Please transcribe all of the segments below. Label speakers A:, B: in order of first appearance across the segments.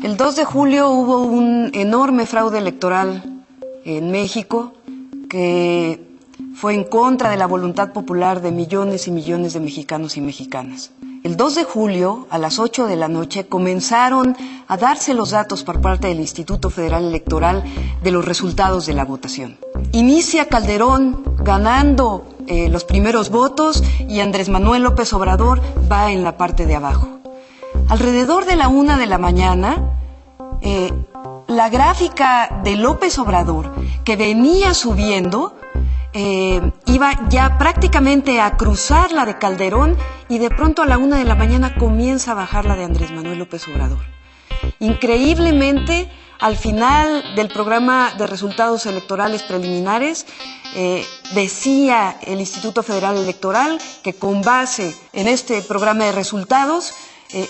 A: El 2 de julio hubo un enorme fraude electoral en México que fue en contra de la voluntad popular de millones y millones de mexicanos y mexicanas. El 2 de julio, a las 8 de la noche, comenzaron a darse los datos por parte del Instituto Federal Electoral de los resultados de la votación. Inicia Calderón ganando los primeros votos y Andrés Manuel López Obrador va en la parte de abajo. Alrededor de la 1 de la mañana, la gráfica de López Obrador, que venía subiendo, iba ya prácticamente a cruzar la de Calderón y de pronto a la 1 de la mañana comienza a bajar la de Andrés Manuel López Obrador. Increíblemente, al final del programa de resultados electorales preliminares, decía el Instituto Federal Electoral que con base en este programa de resultados,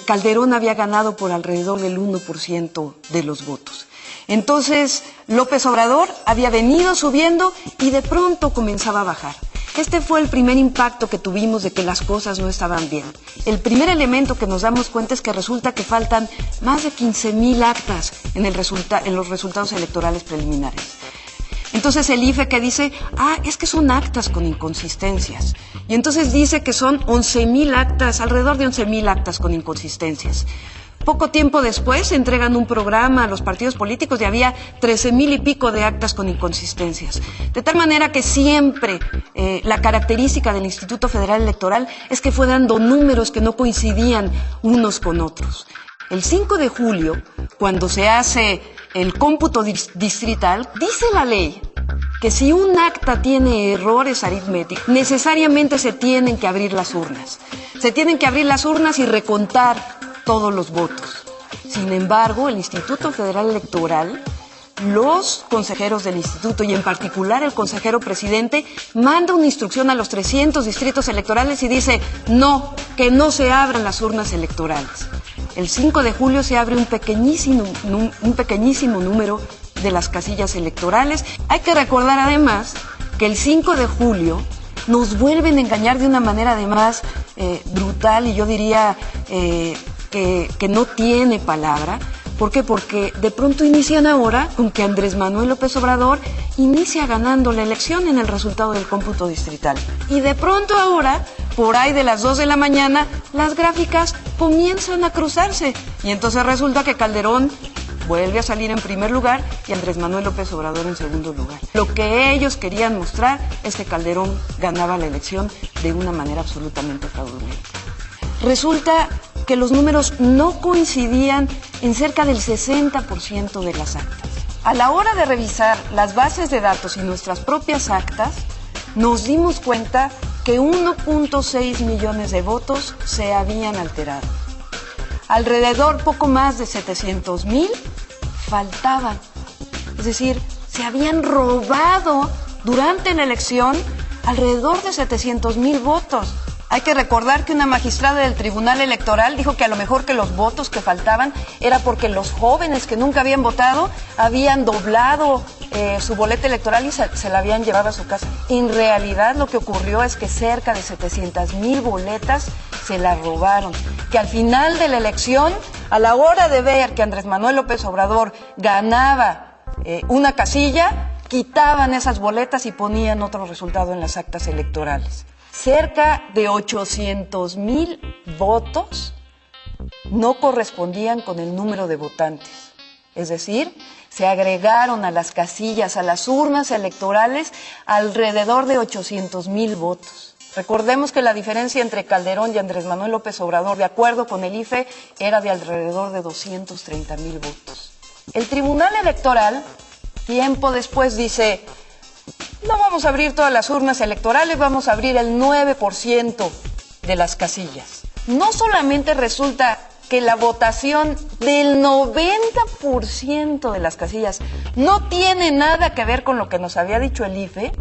A: Calderón había ganado por alrededor del 1% de los votos. Entonces, López Obrador había venido subiendo y de pronto comenzaba a bajar. Este fue el primer impacto que tuvimos de que las cosas no estaban bien. El primer elemento que nos damos cuenta es que resulta que faltan más de 15,000 actas en los resultados electorales preliminares. Entonces el IFE que dice, es que son actas con inconsistencias. Y entonces dice que son 11,000 actas, alrededor de 11,000 actas con inconsistencias. Poco tiempo después entregan un programa a los partidos políticos y había 13,000 y pico de actas con inconsistencias. De tal manera que siempre la característica del Instituto Federal Electoral es que fue dando números que no coincidían unos con otros. El 5 de julio, cuando se hace el cómputo distrital, dice la ley que si un acta tiene errores aritméticos, necesariamente se tienen que abrir las urnas. Se tienen que abrir las urnas y recontar todos los votos. Sin embargo, el Instituto Federal Electoral, los consejeros del instituto y en particular el consejero presidente, manda una instrucción a los 300 distritos electorales y dice, no, que no se abran las urnas electorales. El 5 de julio se abre un pequeñísimo número de las casillas electorales. Hay que recordar además que el 5 de julio nos vuelven a engañar de una manera además brutal y yo diría que no tiene palabra. ¿Por qué? Porque de pronto inician ahora con que Andrés Manuel López Obrador inicia ganando la elección en el resultado del cómputo distrital. Y de pronto ahora, por ahí de las 2 de la mañana, las gráficas comienzan a cruzarse. Y entonces resulta que Calderón vuelve a salir en primer lugar y Andrés Manuel López Obrador en segundo lugar. Lo que ellos querían mostrar es que Calderón ganaba la elección de una manera absolutamente fraudulenta. Resulta que los números no coincidían en cerca del 60% de las actas. A la hora de revisar las bases de datos y nuestras propias actas, nos dimos cuenta que 1.6 millones de votos se habían alterado. Alrededor, poco más de 700,000 faltaban. Es decir, se habían robado durante la elección alrededor de 700,000 votos. Hay que recordar que una magistrada del Tribunal Electoral dijo que a lo mejor que los votos que faltaban era porque los jóvenes que nunca habían votado habían doblado su boleta electoral y se la habían llevado a su casa. En realidad lo que ocurrió es que cerca de 700,000 boletas se las robaron. Que al final de la elección, a la hora de ver que Andrés Manuel López Obrador ganaba una casilla, quitaban esas boletas y ponían otro resultado en las actas electorales. Cerca de 800,000 votos no correspondían con el número de votantes. Es decir, se agregaron a las casillas, a las urnas electorales, alrededor de 800,000 votos. Recordemos que la diferencia entre Calderón y Andrés Manuel López Obrador, de acuerdo con el IFE, era de alrededor de 230,000 votos. El Tribunal Electoral, tiempo después, dice: no vamos a abrir todas las urnas electorales, vamos a abrir el 9% de las casillas. No solamente resulta que la votación del 90% de las casillas no tiene nada que ver con lo que nos había dicho el IFE,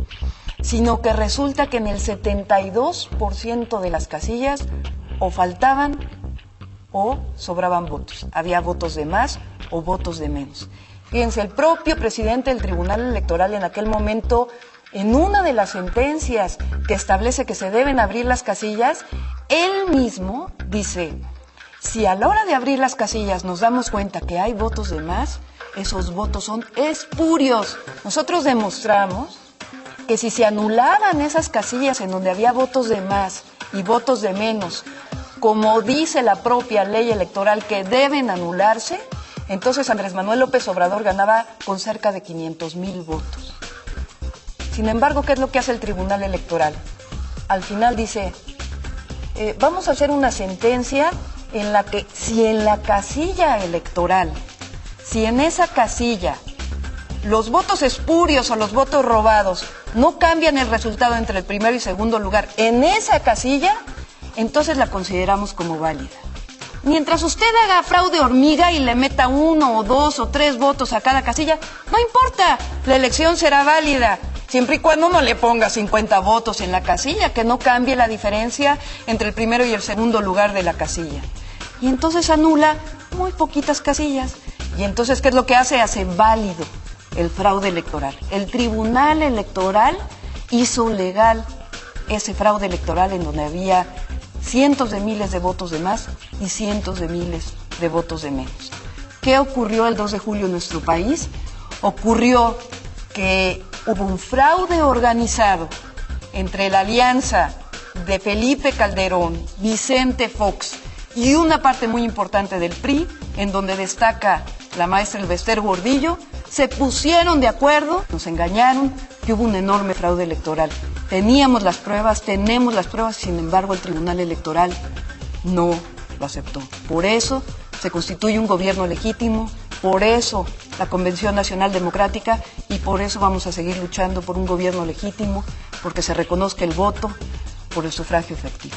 A: sino que resulta que en el 72% de las casillas o faltaban o sobraban votos. Había votos de más o votos de menos. Fíjense, el propio presidente del Tribunal Electoral en aquel momento, en una de las sentencias que establece que se deben abrir las casillas, él mismo dice: Si a la hora de abrir las casillas nos damos cuenta que hay votos de más, esos votos son espurios. Nosotros demostramos que si se anulaban esas casillas en donde había votos de más y votos de menos, como dice la propia ley electoral que deben anularse, entonces Andrés Manuel López Obrador ganaba con cerca de 500,000 votos. Sin embargo, ¿qué es lo que hace el Tribunal Electoral? Al final dice, vamos a hacer una sentencia en la que si en la casilla electoral, si en esa casilla los votos espurios o los votos robados no cambian el resultado entre el primero y segundo lugar en esa casilla, entonces la consideramos como válida. Mientras usted haga fraude hormiga y le meta 1 o 2 o 3 votos a cada casilla, no importa, la elección será válida, siempre y cuando no le ponga 50 votos en la casilla, que no cambie la diferencia entre el primero y el segundo lugar de la casilla. Y entonces anula muy poquitas casillas. Y entonces, ¿qué es lo que hace? Hace válido el fraude electoral. El Tribunal Electoral hizo legal ese fraude electoral en donde había cientos de miles de votos de más y cientos de miles de votos de menos. ¿Qué ocurrió el 2 de julio en nuestro país? Ocurrió que hubo un fraude organizado entre la alianza de Felipe Calderón, Vicente Fox y una parte muy importante del PRI, en donde destaca la maestra Elbester Gordillo. Se pusieron de acuerdo, nos engañaron, que hubo un enorme fraude electoral. Teníamos las pruebas, tenemos las pruebas, sin embargo el Tribunal Electoral no lo aceptó. Por eso se constituye un gobierno legítimo, por eso la Convención Nacional Democrática, y por eso vamos a seguir luchando por un gobierno legítimo, porque se reconozca el voto por el sufragio efectivo.